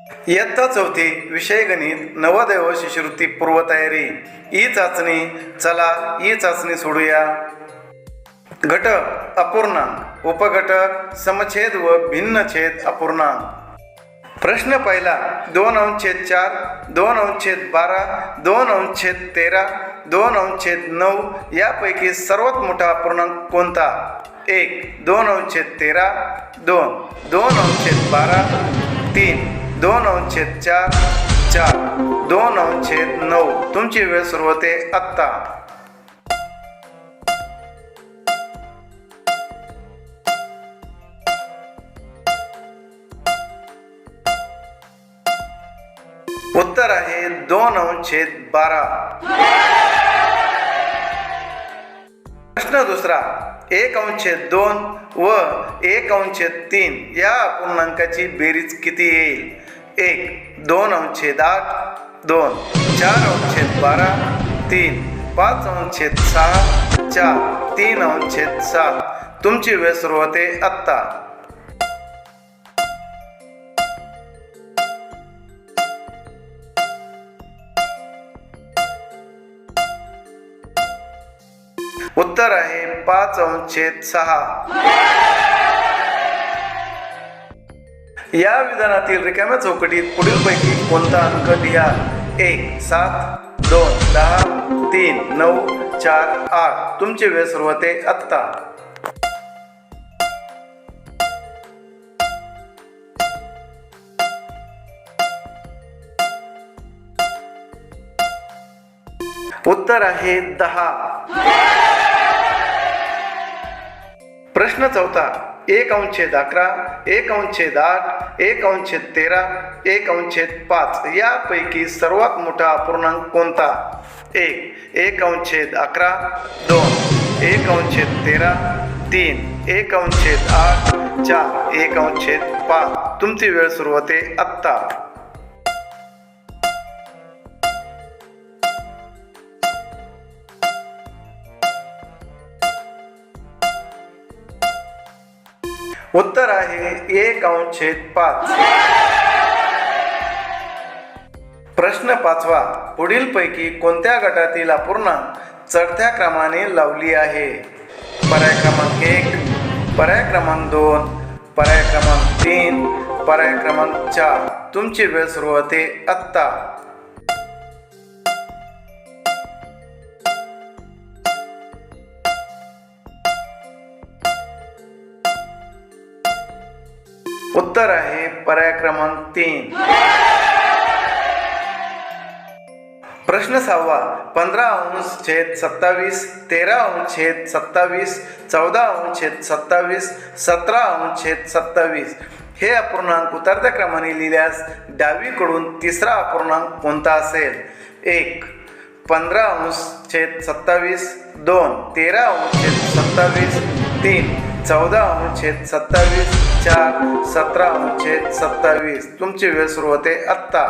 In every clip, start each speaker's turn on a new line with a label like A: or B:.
A: इयत्ता चौथी विषय गणित नवोदय व शिष्यवृत्ती पूर्वतयारी ई चाचणी. चला ई चाचणी सोडूया. घटक अपूर्णांक, उपघटक समछेद व भिन्नछेद अपूर्णांक. प्रश्न पहिला 2/4, 2/12, 2/13, 2/9 यापैकी सर्वात मोठा अपूर्णांक कोणता? 1. 2/13, 2. 2/12, 3. 2/4, 4. 2/9. तुमची वेळ सुरू होते आत्ता. उत्तर आहे 2/12. प्रश्न दुसरा 1/2 व 1/3 या अपूर्णांकाची बेरीज किती येईल? 1. 2/8, 2. 4/12, 3. 5/6, 4. 3/7. तुमची वेळ सुरू होते आत्ता. उत्तर आहे 5/6. या विधानातील रिकाम्या चौकटीत पुढीलपैकी कोणता अंक लिहा? 1. 7, 2. 10, 3. 9, 4. 8. तुमची वेळ सुरू होते आत्ता. उत्तर आहे 10. प्रश्न चौथा 1/11, 1/8, 1/13, 1/5 यापैकी सर्वात मोठा अपूर्णांक कोणता? 1. 1/11, 2. 1/13, 3. 1/8, 4. 1/5. तुमची वेळ सुरू होते आत्ता. उत्तर आहे 1/5. प्रश्न पाचवा पुढीलपैकी कोणत्या गटातील अपूर्णांक चढत्या क्रमाने लावली आहे? पर्याय क्रमांक 1, पर्याय क्रमांक 2, पर्याय क्रमांक 3, पर्याय क्रमांक 4. तुमची वेळ सुरू होते आत्ता. उत्तर आहे पर्याय क्रमांक 3. प्रश्न 6वा 15/27, 13/27, 14/27, 17/27 हे अपूर्णांक उतरत्या क्रमाने लिहिल्यास डावीकडून तिसरा अपूर्णांक कोणता असेल? 1. 15/27, 2. 13/27, 3. 14/27, 4. 17/27. तुमची वेळ सुरू होते आत्ता.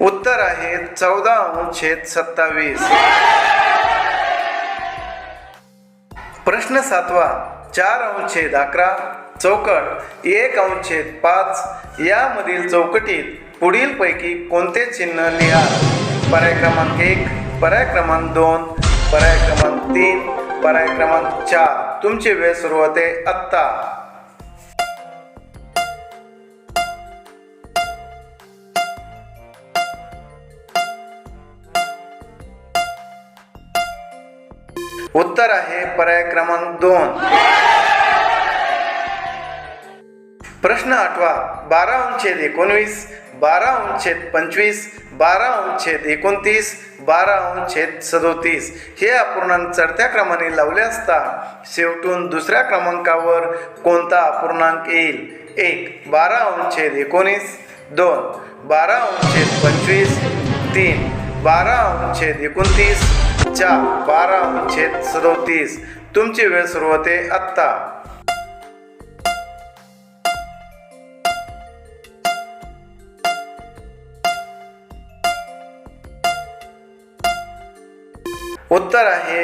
A: उत्तर आहे 14/27. प्रश्न 7वा 4/11 चौकट 1/5 यामधील चौकटीत पुढीलपैकी कोणते चिन्ह लिहा? पर्याय क्रमांक 1, पर्याय क्रमांक 2, पर्याय क्रमांक 3, पर्याय क्रमांक 4. तुमची वेळ सुरू होते आत्ता. उत्तर आहे पर्याय क्रमांक 2. प्रश्न 8वा 12/19, 12/25, 12/29, 12/37 हे अपूर्णांक चढत्या क्रमाने लावले असता शेवटून दुसऱ्या क्रमांकावर कोणता अपूर्णांक येईल? 1. 12/19, 2. 12/25, 3. 12/29, 4. 12/37. तुमची वेळ सुरू होते आत्ता. उत्तर आहे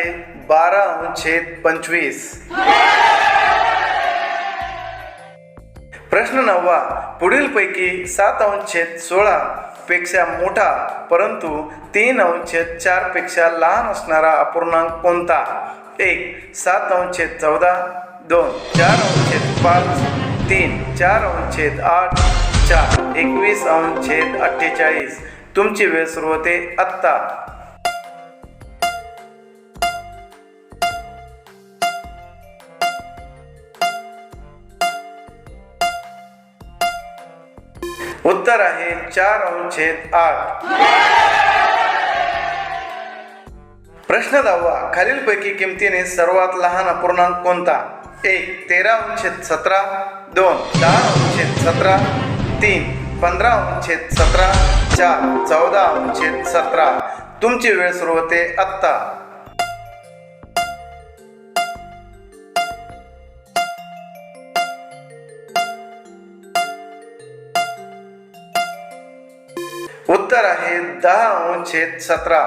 A: 12/25. प्रश्न 9. पुढीलपैकी 7/16 पेक्षा मोठा परंतु 3/4 पेक्षा लहान असणारा अपूर्णांक कोणता? 1. 7/14, 2. 4/5, 3. 4/8, 4. 21/48. तुमची वेळ सुरू होते आत्ता. उत्तर आहे 4/8. प्रश्न 10. खालीलपैकी किमतीने सर्वात लहान अपूर्णांक कोणता? 1. 13/17, 2. 10/17, 3. 15/17, 4. 14/17. तुमची वेळ सुरू होते आत्ता. उत्तर आहे 10/17.